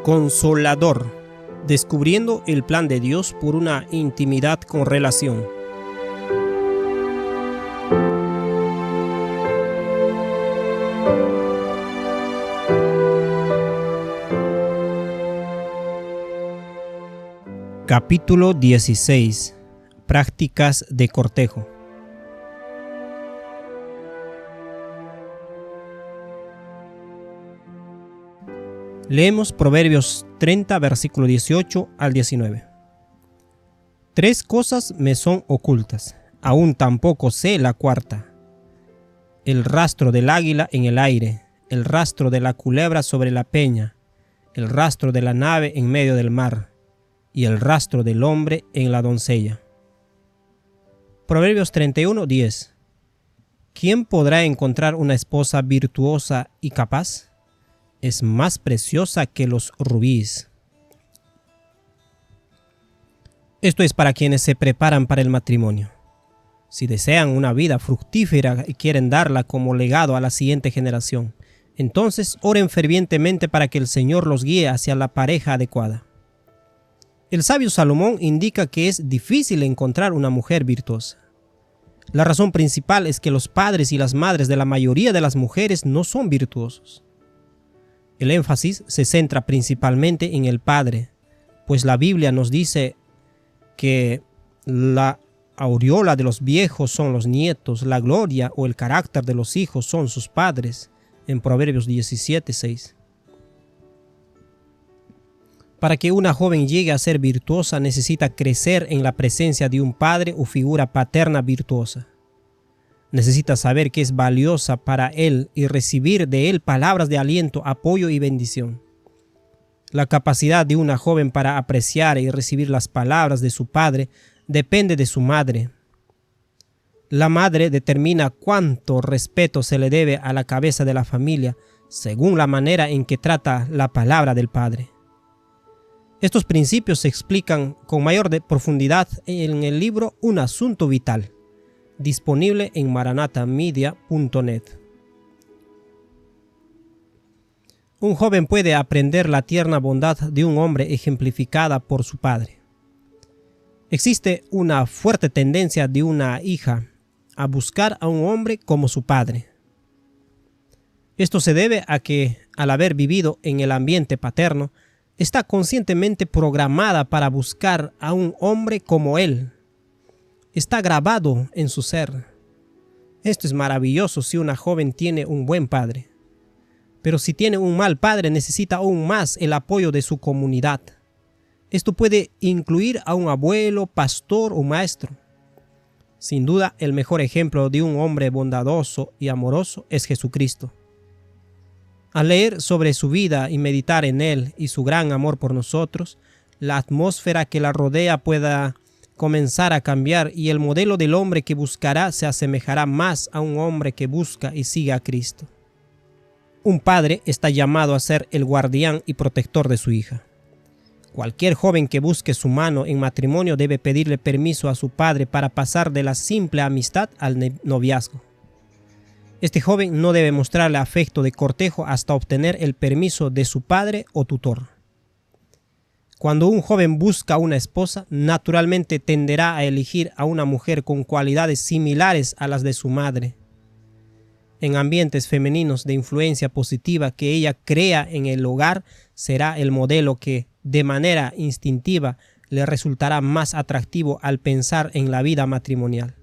Consolador, descubriendo el plan de Dios por una intimidad con relación. Capítulo 16. Prácticas de cortejo. Leemos Proverbios 30, versículo 18 al 19. Tres cosas me son ocultas, aún tampoco sé la cuarta: el rastro del águila en el aire, el rastro de la culebra sobre la peña, el rastro de la nave en medio del mar, y el rastro del hombre en la doncella. Proverbios 31, 10. ¿Quién podrá encontrar una esposa virtuosa y capaz? Es más preciosa que los rubíes. Esto es para quienes se preparan para el matrimonio. Si desean una vida fructífera y quieren darla como legado a la siguiente generación, entonces oren fervientemente para que el Señor los guíe hacia la pareja adecuada. El sabio Salomón indica que es difícil encontrar una mujer virtuosa. La razón principal es que los padres y las madres de la mayoría de las mujeres no son virtuosos. El énfasis se centra principalmente en el padre, pues la Biblia nos dice que la aureola de los viejos son los nietos, la gloria o el carácter de los hijos son sus padres, en Proverbios 17, 6. Para que una joven llegue a ser virtuosa, necesita crecer en la presencia de un padre o figura paterna virtuosa. Necesita saber que es valiosa para él y recibir de él palabras de aliento, apoyo y bendición. La capacidad de una joven para apreciar y recibir las palabras de su padre depende de su madre. La madre determina cuánto respeto se le debe a la cabeza de la familia según la manera en que trata la palabra del padre. Estos principios se explican con mayor profundidad en el libro Un Asunto Vital, disponible en maranathamedia.net. Un joven puede aprender la tierna bondad de un hombre ejemplificada por su padre. Existe una fuerte tendencia de una hija a buscar a un hombre como su padre. Esto se debe a que, al haber vivido en el ambiente paterno, está conscientemente programada para buscar a un hombre como él. Está grabado en su ser. Esto es maravilloso si una joven tiene un buen padre. Pero si tiene un mal padre, necesita aún más el apoyo de su comunidad. Esto puede incluir a un abuelo, pastor o maestro. Sin duda, el mejor ejemplo de un hombre bondadoso y amoroso es Jesucristo. Al leer sobre su vida y meditar en él y su gran amor por nosotros, la atmósfera que la rodea pueda comenzar a cambiar y el modelo del hombre que buscará se asemejará más a un hombre que busca y sigue a Cristo. Un padre está llamado a ser el guardián y protector de su hija. Cualquier joven que busque su mano en matrimonio debe pedirle permiso a su padre para pasar de la simple amistad al noviazgo. Este joven no debe mostrarle afecto de cortejo hasta obtener el permiso de su padre o tutor. Cuando un joven busca una esposa, naturalmente tenderá a elegir a una mujer con cualidades similares a las de su madre. En ambientes femeninos de influencia positiva que ella crea en el hogar, será el modelo que, de manera instintiva, le resultará más atractivo al pensar en la vida matrimonial.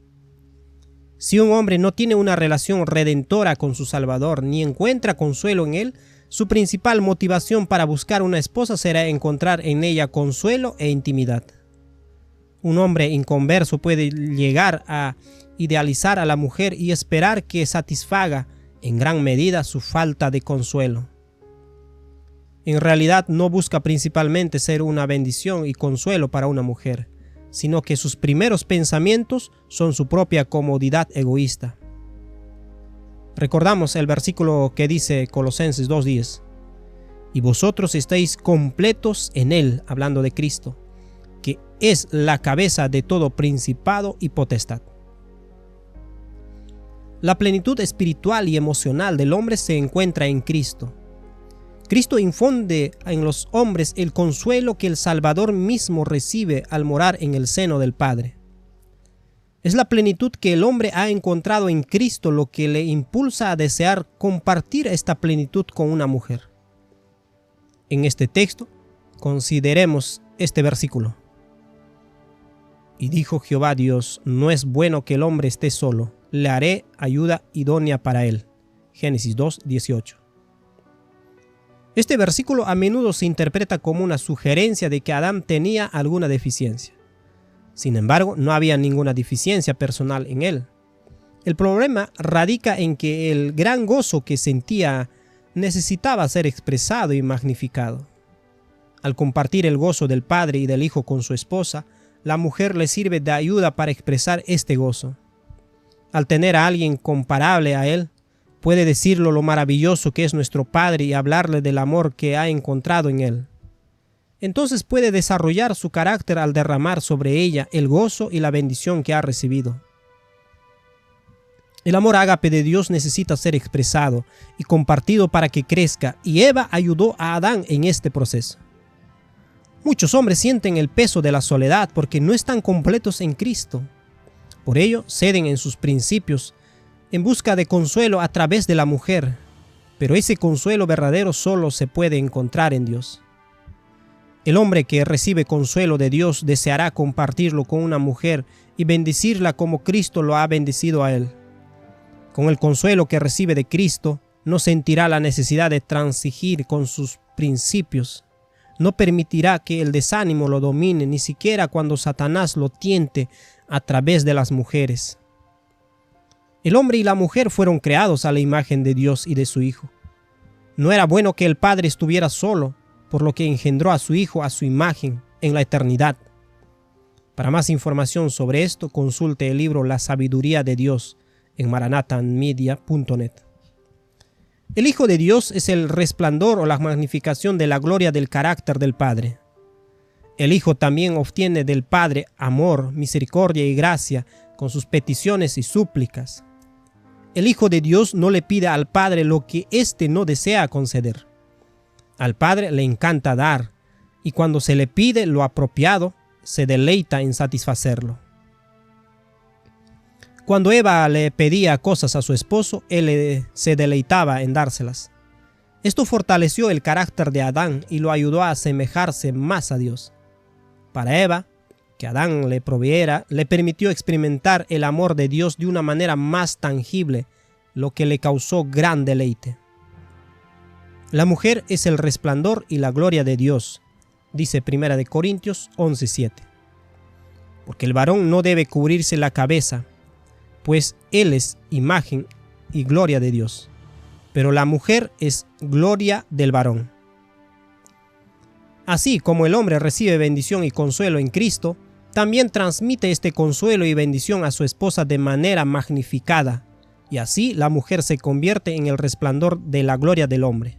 Si un hombre no tiene una relación redentora con su Salvador ni encuentra consuelo en él, su principal motivación para buscar una esposa será encontrar en ella consuelo e intimidad. Un hombre inconverso puede llegar a idealizar a la mujer y esperar que satisfaga en gran medida su falta de consuelo. En realidad no busca principalmente ser una bendición y consuelo para una mujer, sino que sus primeros pensamientos son su propia comodidad egoísta. Recordamos el versículo que dice Colosenses 2:10: y vosotros estáis completos en él, hablando de Cristo, que es la cabeza de todo principado y potestad. La plenitud espiritual y emocional del hombre se encuentra en Cristo. Cristo infunde en los hombres el consuelo que el Salvador mismo recibe al morar en el seno del Padre. Es la plenitud que el hombre ha encontrado en Cristo lo que le impulsa a desear compartir esta plenitud con una mujer. En este texto, consideremos este versículo. Y dijo Jehová Dios, no es bueno que el hombre esté solo, le haré ayuda idónea para él. Génesis 2:18. Este versículo a menudo se interpreta como una sugerencia de que Adán tenía alguna deficiencia. Sin embargo, no había ninguna deficiencia personal en él. El problema radica en que el gran gozo que sentía necesitaba ser expresado y magnificado. Al compartir el gozo del padre y del hijo con su esposa, la mujer le sirve de ayuda para expresar este gozo. Al tener a alguien comparable a él, puede decirle lo maravilloso que es nuestro Padre y hablarle del amor que ha encontrado en él. Entonces puede desarrollar su carácter al derramar sobre ella el gozo y la bendición que ha recibido. El amor ágape de Dios necesita ser expresado y compartido para que crezca, y Eva ayudó a Adán en este proceso. Muchos hombres sienten el peso de la soledad porque no están completos en Cristo. Por ello, ceden en sus principios en busca de consuelo a través de la mujer, pero ese consuelo verdadero solo se puede encontrar en Dios. El hombre que recibe consuelo de Dios deseará compartirlo con una mujer y bendecirla como Cristo lo ha bendecido a él. Con el consuelo que recibe de Cristo, no sentirá la necesidad de transigir con sus principios. No permitirá que el desánimo lo domine, ni siquiera cuando Satanás lo tiente a través de las mujeres. El hombre y la mujer fueron creados a la imagen de Dios y de su Hijo. No era bueno que el Padre estuviera solo, por lo que engendró a su Hijo a su imagen en la eternidad. Para más información sobre esto, consulte el libro La sabiduría de Dios en maranathamedia.net. El Hijo de Dios es el resplandor o la magnificación de la gloria del carácter del Padre. El Hijo también obtiene del Padre amor, misericordia y gracia con sus peticiones y súplicas. El Hijo de Dios no le pide al Padre lo que éste no desea conceder. Al Padre le encanta dar, y cuando se le pide lo apropiado, se deleita en satisfacerlo. Cuando Eva le pedía cosas a su esposo, él se deleitaba en dárselas. Esto fortaleció el carácter de Adán y lo ayudó a asemejarse más a Dios. Para Eva, que Adán le proveyera, le permitió experimentar el amor de Dios de una manera más tangible, lo que le causó gran deleite. La mujer es el resplandor y la gloria de Dios, dice 1 Corintios 11:7. Porque el varón no debe cubrirse la cabeza, pues él es imagen y gloria de Dios, pero la mujer es gloria del varón. Así como el hombre recibe bendición y consuelo en Cristo, también transmite este consuelo y bendición a su esposa de manera magnificada, y así la mujer se convierte en el resplandor de la gloria del hombre.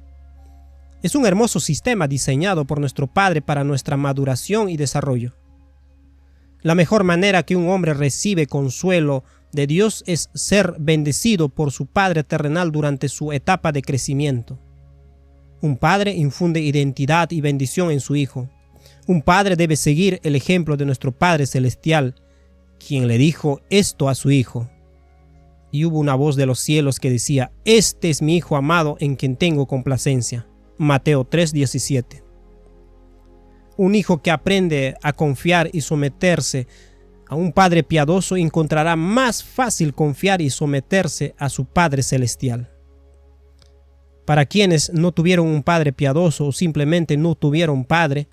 Es un hermoso sistema diseñado por nuestro Padre para nuestra maduración y desarrollo. La mejor manera que un hombre recibe consuelo de Dios es ser bendecido por su Padre terrenal durante su etapa de crecimiento. Un padre infunde identidad y bendición en su hijo. Un padre debe seguir el ejemplo de nuestro Padre Celestial, quien le dijo esto a su hijo. Y hubo una voz de los cielos que decía: «Este es mi Hijo amado en quien tengo complacencia». Mateo 3:17. Un hijo que aprende a confiar y someterse a un Padre piadoso encontrará más fácil confiar y someterse a su Padre Celestial. Para quienes no tuvieron un padre piadoso o simplemente no tuvieron padre,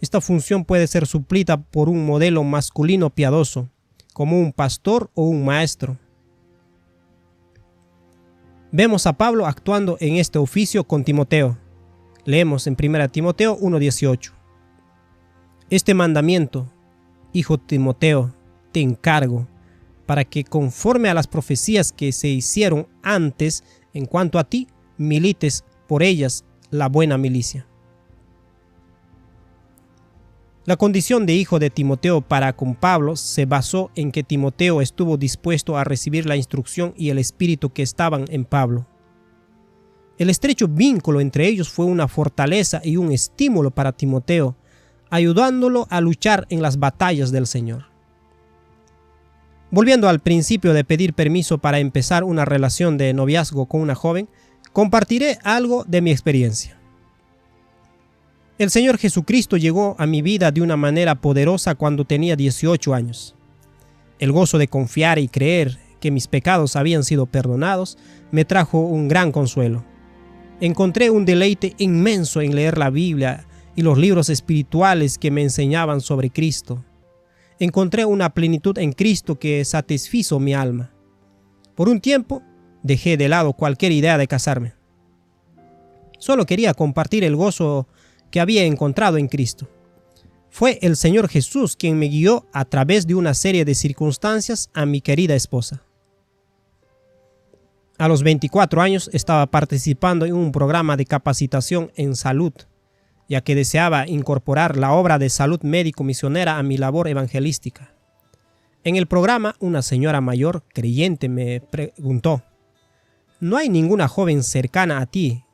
esta función puede ser suplida por un modelo masculino piadoso, como un pastor o un maestro. Vemos a Pablo actuando en este oficio con Timoteo. Leemos en 1 Timoteo 1:18. Este mandamiento, hijo Timoteo, te encargo, para que conforme a las profecías que se hicieron antes en cuanto a ti, milites por ellas la buena milicia. La condición de hijo de Timoteo para con Pablo se basó en que Timoteo estuvo dispuesto a recibir la instrucción y el espíritu que estaban en Pablo. El estrecho vínculo entre ellos fue una fortaleza y un estímulo para Timoteo, ayudándolo a luchar en las batallas del Señor. Volviendo al principio de pedir permiso para empezar una relación de noviazgo con una joven, compartiré algo de mi experiencia. El Señor Jesucristo llegó a mi vida de una manera poderosa cuando tenía 18 años. El gozo de confiar y creer que mis pecados habían sido perdonados me trajo un gran consuelo. Encontré un deleite inmenso en leer la Biblia y los libros espirituales que me enseñaban sobre Cristo. Encontré una plenitud en Cristo que satisfizo mi alma. Por un tiempo, dejé de lado cualquier idea de casarme. Solo quería compartir el gozo que había encontrado en Cristo. Fue el Señor Jesús quien me guió a través de una serie de circunstancias a mi querida esposa. A los 24 años estaba participando en un programa de capacitación en salud, ya que deseaba incorporar la obra de salud médico-misionera a mi labor evangelística. En el programa, una señora mayor creyente me preguntó: ¿no hay ninguna joven cercana a ti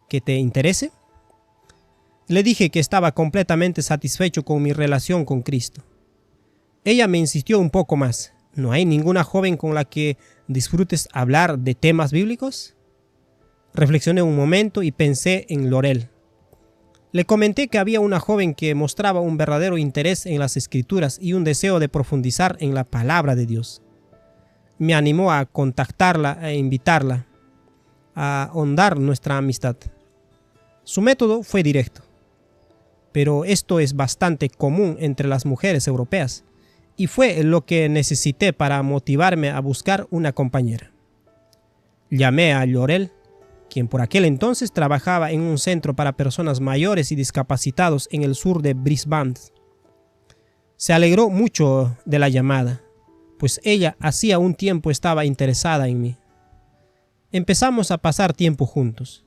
que te interese? Le dije que estaba completamente satisfecho con mi relación con Cristo. Ella me insistió un poco más: ¿no hay ninguna joven con la que disfrutes hablar de temas bíblicos? Reflexioné un momento y pensé en Lorel. Le comenté que había una joven que mostraba un verdadero interés en las Escrituras y un deseo de profundizar en la palabra de Dios. Me animó a contactarla e invitarla a ahondar nuestra amistad. Su método fue directo, pero esto es bastante común entre las mujeres europeas, y fue lo que necesité para motivarme a buscar una compañera. Llamé a Lorel, quien por aquel entonces trabajaba en un centro para personas mayores y discapacitados en el sur de Brisbane. Se alegró mucho de la llamada, pues ella hacía un tiempo estaba interesada en mí. Empezamos a pasar tiempo juntos,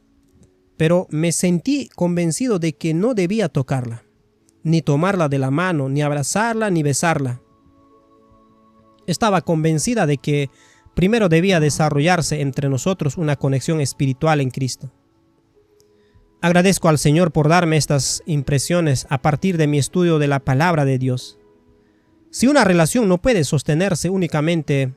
pero me sentí convencido de que no debía tocarla, ni tomarla de la mano, ni abrazarla, ni besarla. Estaba convencida de que primero debía desarrollarse entre nosotros una conexión espiritual en Cristo. Agradezco al Señor por darme estas impresiones a partir de mi estudio de la palabra de Dios. Si una relación no puede sostenerse únicamente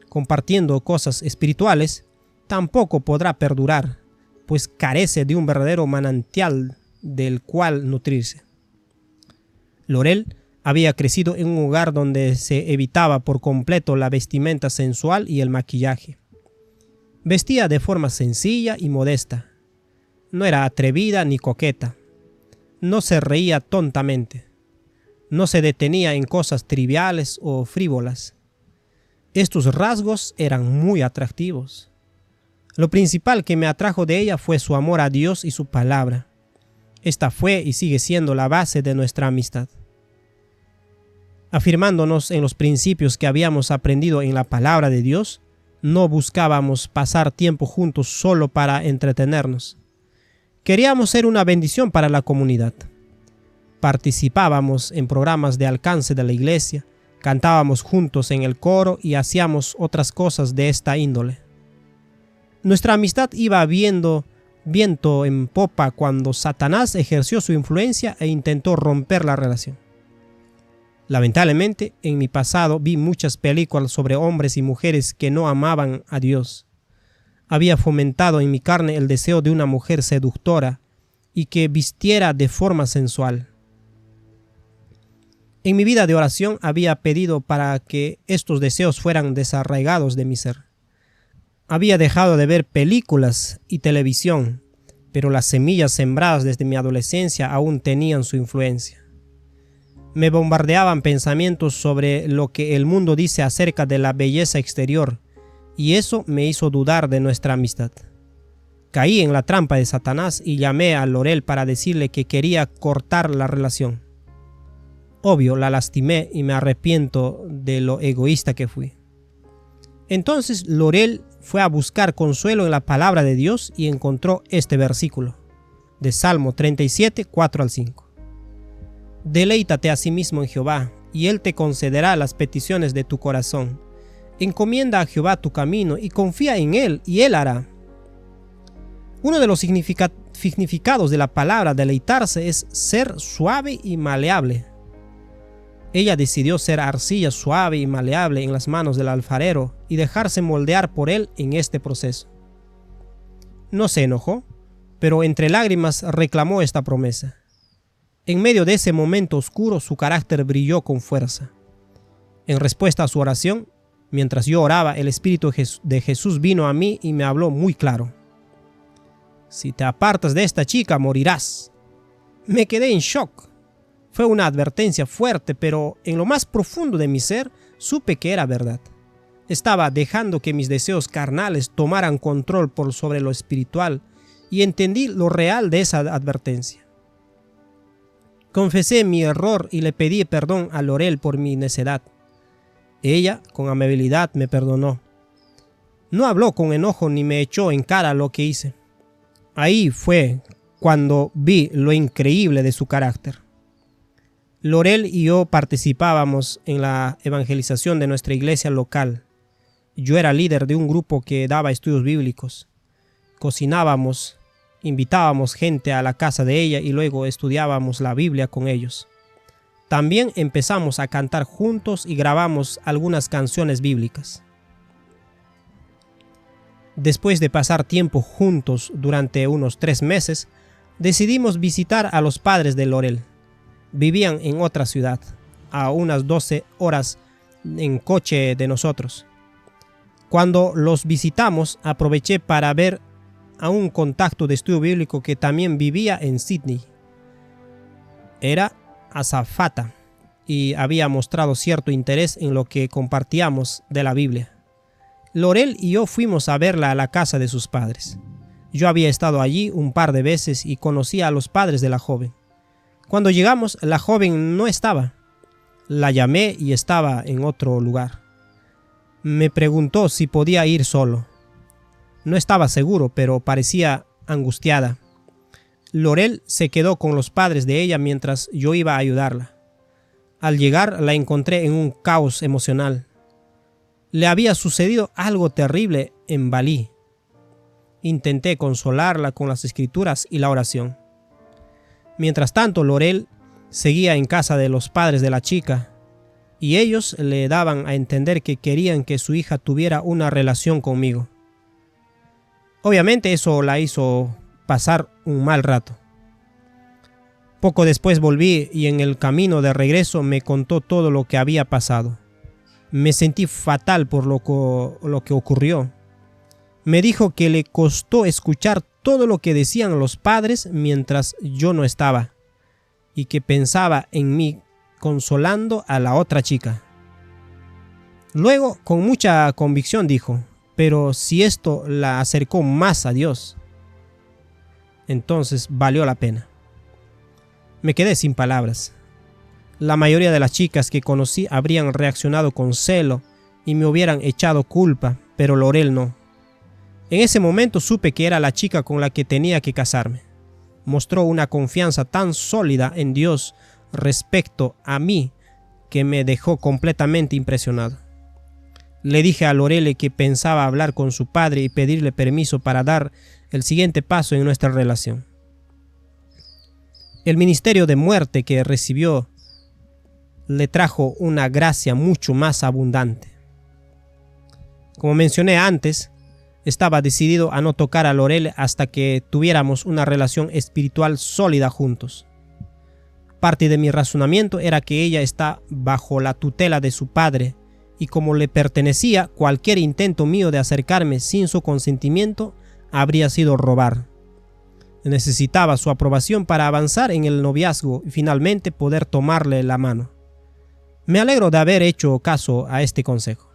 compartiendo cosas espirituales, tampoco podrá perdurar, pues carece de un verdadero manantial del cual nutrirse. Lorel había crecido en un hogar donde se evitaba por completo la vestimenta sensual y el maquillaje. Vestía de forma sencilla y modesta. No era atrevida ni coqueta. No se reía tontamente. No se detenía en cosas triviales o frívolas. Estos rasgos eran muy atractivos. Lo principal que me atrajo de ella fue su amor a Dios y su palabra. Esta fue y sigue siendo la base de nuestra amistad. Afirmándonos en los principios que habíamos aprendido en la palabra de Dios, no buscábamos pasar tiempo juntos solo para entretenernos. Queríamos ser una bendición para la comunidad. Participábamos en programas de alcance de la iglesia, cantábamos juntos en el coro y hacíamos otras cosas de esta índole. Nuestra amistad iba viento en popa cuando Satanás ejerció su influencia e intentó romper la relación. Lamentablemente, en mi pasado vi muchas películas sobre hombres y mujeres que no amaban a Dios. Había fomentado en mi carne el deseo de una mujer seductora y que vistiera de forma sensual. En mi vida de oración había pedido para que estos deseos fueran desarraigados de mi ser. Había dejado de ver películas y televisión, pero las semillas sembradas desde mi adolescencia aún tenían su influencia. Me bombardeaban pensamientos sobre lo que el mundo dice acerca de la belleza exterior, y eso me hizo dudar de nuestra amistad. Caí en la trampa de Satanás y llamé a Lorel para decirle que quería cortar la relación. Obvio, la lastimé y me arrepiento de lo egoísta que fui. Entonces Lorel fue a buscar consuelo en la palabra de Dios y encontró este versículo, de Salmo 37, 4 al 5. Deleítate a sí mismo en Jehová, y Él te concederá las peticiones de tu corazón. Encomienda a Jehová tu camino y confía en Él, y Él hará. Uno de los significados de la palabra deleitarse es ser suave y maleable. Ella decidió ser arcilla suave y maleable en las manos del alfarero y dejarse moldear por él en este proceso. No se enojó, pero entre lágrimas reclamó esta promesa. En medio de ese momento oscuro, su carácter brilló con fuerza. En respuesta a su oración, mientras yo oraba, el Espíritu de Jesús vino a mí y me habló muy claro. Si te apartas de esta chica, morirás. Me quedé en shock. Fue una advertencia fuerte, pero en lo más profundo de mi ser supe que era verdad. Estaba dejando que mis deseos carnales tomaran control por sobre lo espiritual y entendí lo real de esa advertencia. Confesé mi error y le pedí perdón a Lorel por mi necedad. Ella, con amabilidad, me perdonó. No habló con enojo ni me echó en cara lo que hice. Ahí fue cuando vi lo increíble de su carácter. Lorel y yo participábamos en la evangelización de nuestra iglesia local. Yo era líder de un grupo que daba estudios bíblicos. Cocinábamos, invitábamos gente a la casa de ella y luego estudiábamos la Biblia con ellos. También empezamos a cantar juntos y grabamos algunas canciones bíblicas. Después de pasar tiempo juntos durante unos 3 meses, decidimos visitar a los padres de Lorel. Vivían en otra ciudad, a unas 12 horas en coche de nosotros. Cuando los visitamos, aproveché para ver a un contacto de estudio bíblico que también vivía en Sydney. Era azafata y había mostrado cierto interés en lo que compartíamos de la Biblia. Lorel y yo fuimos a verla a la casa de sus padres. Yo había estado allí un par de veces y conocía a los padres de la joven. Cuando llegamos, la joven no estaba. La llamé y estaba en otro lugar. Me preguntó si podía ir solo. No estaba seguro, pero parecía angustiada. Lorel se quedó con los padres de ella mientras yo iba a ayudarla. Al llegar, la encontré en un caos emocional. Le había sucedido algo terrible en Bali. Intenté consolarla con las escrituras y la oración. Mientras tanto, Lorel seguía en casa de los padres de la chica y ellos le daban a entender que querían que su hija tuviera una relación conmigo. Obviamente eso la hizo pasar un mal rato. Poco después volví y en el camino de regreso me contó todo lo que había pasado. Me sentí fatal por lo que ocurrió. Me dijo que le costó escuchar todo lo que decían los padres mientras yo no estaba y que pensaba en mí consolando a la otra chica. Luego, con mucha convicción dijo, pero si esto la acercó más a Dios, entonces valió la pena. Me quedé sin palabras. La mayoría de las chicas que conocí habrían reaccionado con celo y me hubieran echado culpa, pero Lorel no. En ese momento supe que era la chica con la que tenía que casarme. Mostró una confianza tan sólida en Dios respecto a mí que me dejó completamente impresionado. Le dije a Lorel que pensaba hablar con su padre y pedirle permiso para dar el siguiente paso en nuestra relación. El ministerio de muerte que recibió le trajo una gracia mucho más abundante. Como mencioné antes, estaba decidido a no tocar a Lorel hasta que tuviéramos una relación espiritual sólida juntos. Parte de mi razonamiento era que ella está bajo la tutela de su padre y como le pertenecía, cualquier intento mío de acercarme sin su consentimiento habría sido robar. Necesitaba su aprobación para avanzar en el noviazgo y finalmente poder tomarle la mano. Me alegro de haber hecho caso a este consejo.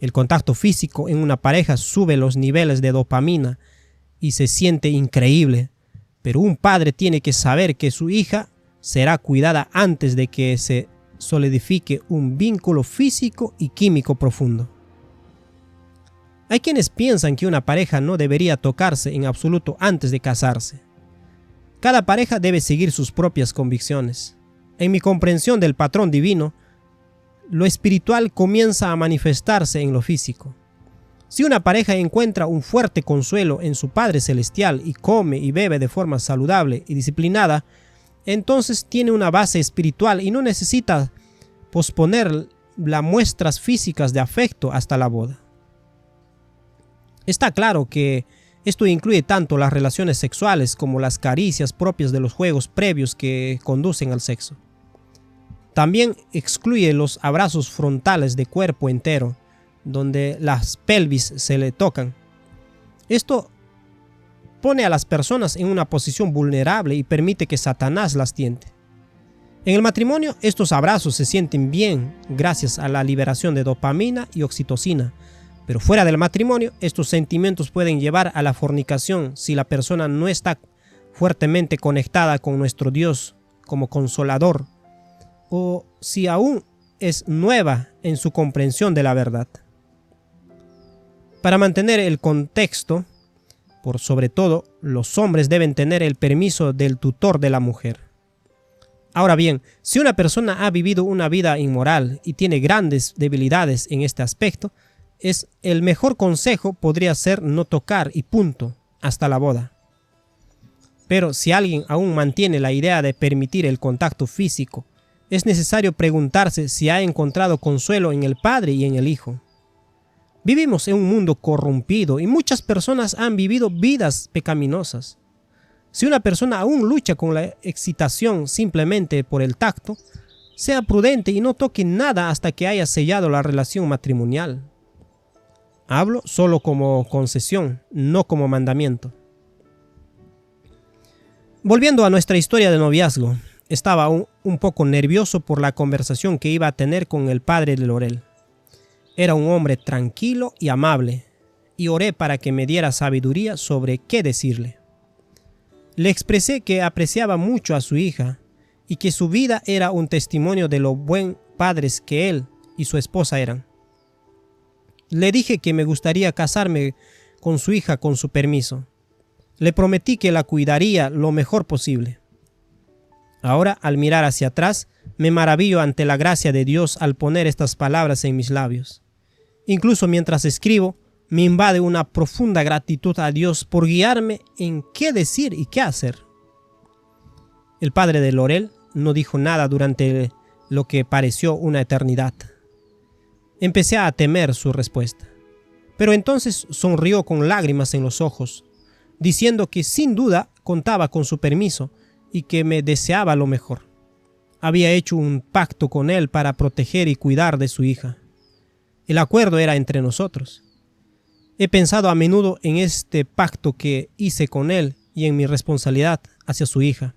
El contacto físico en una pareja sube los niveles de dopamina y se siente increíble, pero un padre tiene que saber que su hija será cuidada antes de que se solidifique un vínculo físico y químico profundo. Hay quienes piensan que una pareja no debería tocarse en absoluto antes de casarse. Cada pareja debe seguir sus propias convicciones. En mi comprensión del patrón divino, lo espiritual comienza a manifestarse en lo físico. Si una pareja encuentra un fuerte consuelo en su Padre Celestial y come y bebe de forma saludable y disciplinada, entonces tiene una base espiritual y no necesita posponer las muestras físicas de afecto hasta la boda. Está claro que esto incluye tanto las relaciones sexuales como las caricias propias de los juegos previos que conducen al sexo. También excluye los abrazos frontales de cuerpo entero, donde las pelvis se le tocan. Esto pone a las personas en una posición vulnerable y permite que Satanás las tiente. En el matrimonio, estos abrazos se sienten bien gracias a la liberación de dopamina y oxitocina, pero fuera del matrimonio, estos sentimientos pueden llevar a la fornicación si la persona no está fuertemente conectada con nuestro Dios como consolador, o si aún es nueva en su comprensión de la verdad. Para mantener el contexto, por sobre todo, los hombres deben tener el permiso del tutor de la mujer. Ahora bien, si una persona ha vivido una vida inmoral y tiene grandes debilidades en este aspecto, el mejor consejo podría ser no tocar y punto, hasta la boda. Pero si alguien aún mantiene la idea de permitir el contacto físico, es necesario preguntarse si ha encontrado consuelo en el Padre y en el Hijo. Vivimos en un mundo corrompido y muchas personas han vivido vidas pecaminosas. Si una persona aún lucha con la excitación simplemente por el tacto, sea prudente y no toque nada hasta que haya sellado la relación matrimonial. Hablo solo como concesión, no como mandamiento. Volviendo a nuestra historia de noviazgo, estaba un poco nervioso por la conversación que iba a tener con el padre de Lorel. Era un hombre tranquilo y amable, y oré para que me diera sabiduría sobre qué decirle. Le expresé que apreciaba mucho a su hija y que su vida era un testimonio de lo buen padres que él y su esposa eran. Le dije que me gustaría casarme con su hija con su permiso. Le prometí que la cuidaría lo mejor posible. Ahora, al mirar hacia atrás, me maravillo ante la gracia de Dios al poner estas palabras en mis labios. Incluso mientras escribo, me invade una profunda gratitud a Dios por guiarme en qué decir y qué hacer. El padre de Lorel no dijo nada durante lo que pareció una eternidad. Empecé a temer su respuesta, pero entonces sonrió con lágrimas en los ojos, diciendo que sin duda contaba con su permiso y que me deseaba lo mejor. Había hecho un pacto con él para proteger y cuidar de su hija. El acuerdo era entre nosotros. He pensado a menudo en este pacto que hice con él y en mi responsabilidad hacia su hija.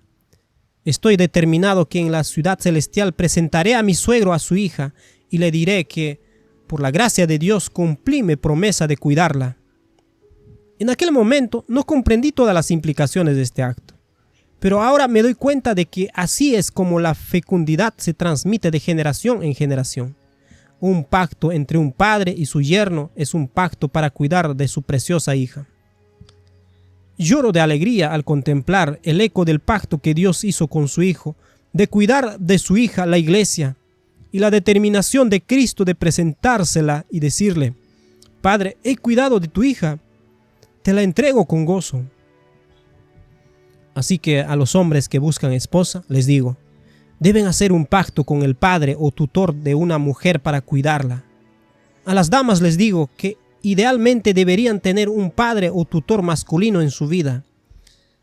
Estoy determinado que en la ciudad celestial presentaré a mi suegro a su hija y le diré que, por la gracia de Dios, cumplí mi promesa de cuidarla. En aquel momento no comprendí todas las implicaciones de este acto, pero ahora me doy cuenta de que así es como la fecundidad se transmite de generación en generación. Un pacto entre un padre y su yerno es un pacto para cuidar de su preciosa hija. Lloro de alegría al contemplar el eco del pacto que Dios hizo con su Hijo, de cuidar de su hija, la iglesia, y la determinación de Cristo de presentársela y decirle: Padre, he cuidado de tu hija, te la entrego con gozo. Así que a los hombres que buscan esposa les digo: deben hacer un pacto con el padre o tutor de una mujer para cuidarla. A las damas les digo que idealmente deberían tener un padre o tutor masculino en su vida.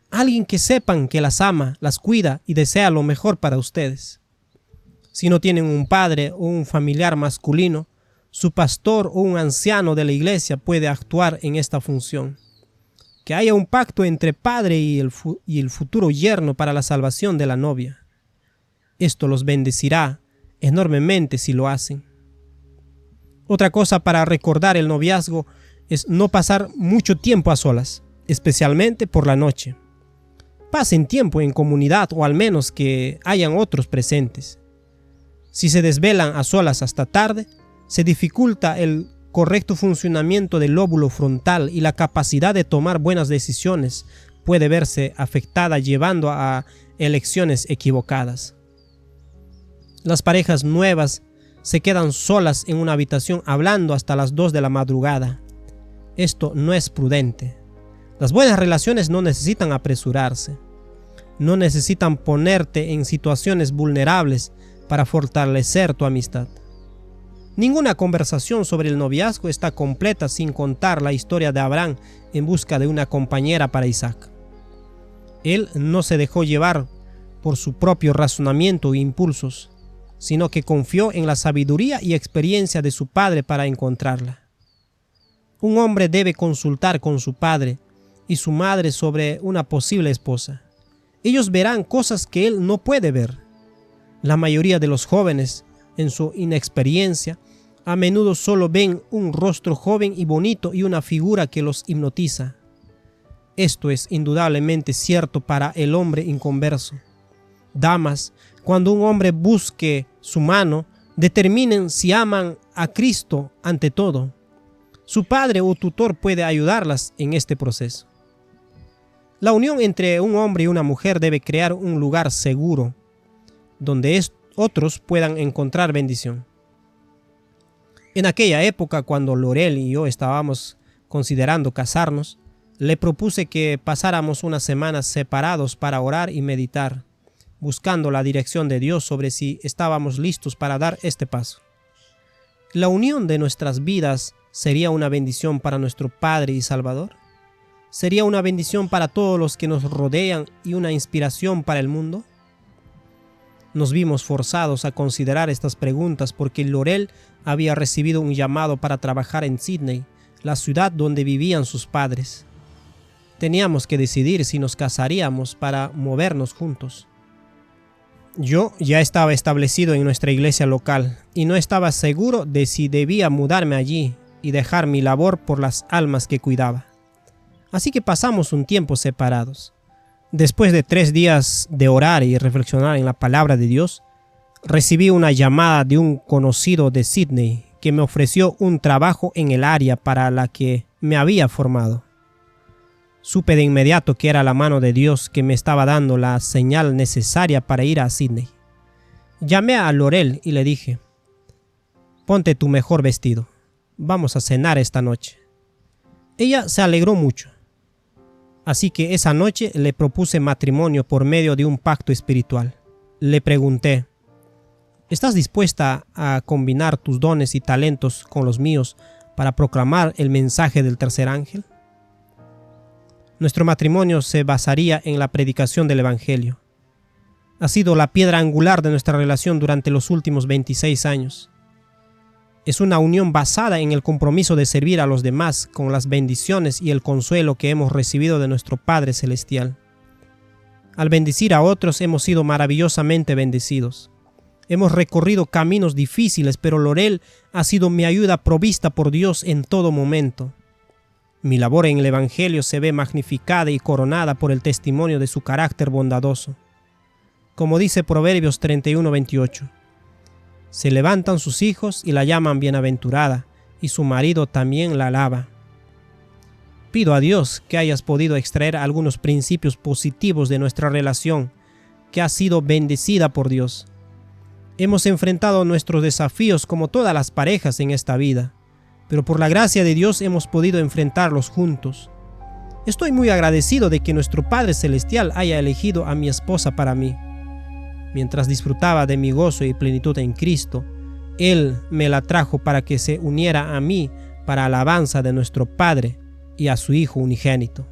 Alguien que sepan que las ama, las cuida y desea lo mejor para ustedes. Si no tienen un padre o un familiar masculino, su pastor o un anciano de la iglesia puede actuar en esta función. Que haya un pacto entre padre y el futuro yerno para la salvación de la novia. Esto los bendecirá enormemente si lo hacen. Otra cosa para recordar el noviazgo es no pasar mucho tiempo a solas, especialmente por la noche. Pasen tiempo en comunidad o al menos que hayan otros presentes. Si se desvelan a solas hasta tarde, se dificulta el correcto funcionamiento del lóbulo frontal y la capacidad de tomar buenas decisiones puede verse afectada llevando a elecciones equivocadas. Las parejas nuevas se quedan solas en una habitación hablando hasta las 2 de la madrugada Esto no es prudente. Las buenas relaciones no necesitan apresurarse. No necesitan ponerte en situaciones vulnerables para fortalecer tu amistad. Ninguna conversación sobre el noviazgo está completa sin contar la historia de Abraham en busca de una compañera para Isaac. Él no se dejó llevar por su propio razonamiento e impulsos, sino que confió en la sabiduría y experiencia de su padre para encontrarla. Un hombre debe consultar con su padre y su madre sobre una posible esposa. Ellos verán cosas que él no puede ver. La mayoría de los jóvenes, en su inexperiencia, a menudo solo ven un rostro joven y bonito y una figura que los hipnotiza. Esto es indudablemente cierto para el hombre inconverso. Damas, cuando un hombre busque su mano, determinen si aman a Cristo ante todo. Su padre o tutor puede ayudarlas en este proceso. La unión entre un hombre y una mujer debe crear un lugar seguro, donde otros puedan encontrar bendición. En aquella época, cuando Lorel y yo estábamos considerando casarnos, le propuse que pasáramos unas semanas separados para orar y meditar, buscando la dirección de Dios sobre si estábamos listos para dar este paso. ¿La unión de nuestras vidas sería una bendición para nuestro Padre y Salvador? ¿Sería una bendición para todos los que nos rodean y una inspiración para el mundo? Nos vimos forzados a considerar estas preguntas porque Lorel había recibido un llamado para trabajar en Sydney, la ciudad donde vivían sus padres. Teníamos que decidir si nos casaríamos para movernos juntos. Yo ya estaba establecido en nuestra iglesia local y no estaba seguro de si debía mudarme allí y dejar mi labor por las almas que cuidaba. Así que pasamos un tiempo separados. Después de 3 días de orar y reflexionar en la palabra de Dios, recibí una llamada de un conocido de Sydney que me ofreció un trabajo en el área para la que me había formado. Supe de inmediato que era la mano de Dios que me estaba dando la señal necesaria para ir a Sydney. Llamé a Lorel y le dije: «Ponte tu mejor vestido. Vamos a cenar esta noche». Ella se alegró mucho. Así que esa noche le propuse matrimonio por medio de un pacto espiritual. Le pregunté: ¿estás dispuesta a combinar tus dones y talentos con los míos para proclamar el mensaje del tercer ángel? Nuestro matrimonio se basaría en la predicación del Evangelio. Ha sido la piedra angular de nuestra relación durante los últimos 26 años. Es una unión basada en el compromiso de servir a los demás con las bendiciones y el consuelo que hemos recibido de nuestro Padre Celestial. Al bendecir a otros hemos sido maravillosamente bendecidos. Hemos recorrido caminos difíciles, pero Lorel ha sido mi ayuda provista por Dios en todo momento. Mi labor en el Evangelio se ve magnificada y coronada por el testimonio de su carácter bondadoso. Como dice Proverbios 31:28, se levantan sus hijos y la llaman bienaventurada, y su marido también la alaba. Pido a Dios que hayas podido extraer algunos principios positivos de nuestra relación, que ha sido bendecida por Dios. Hemos enfrentado nuestros desafíos como todas las parejas en esta vida, pero por la gracia de Dios hemos podido enfrentarlos juntos. Estoy muy agradecido de que nuestro Padre Celestial haya elegido a mi esposa para mí. Mientras disfrutaba de mi gozo y plenitud en Cristo, Él me la trajo para que se uniera a mí para alabanza de nuestro Padre y a su Hijo unigénito.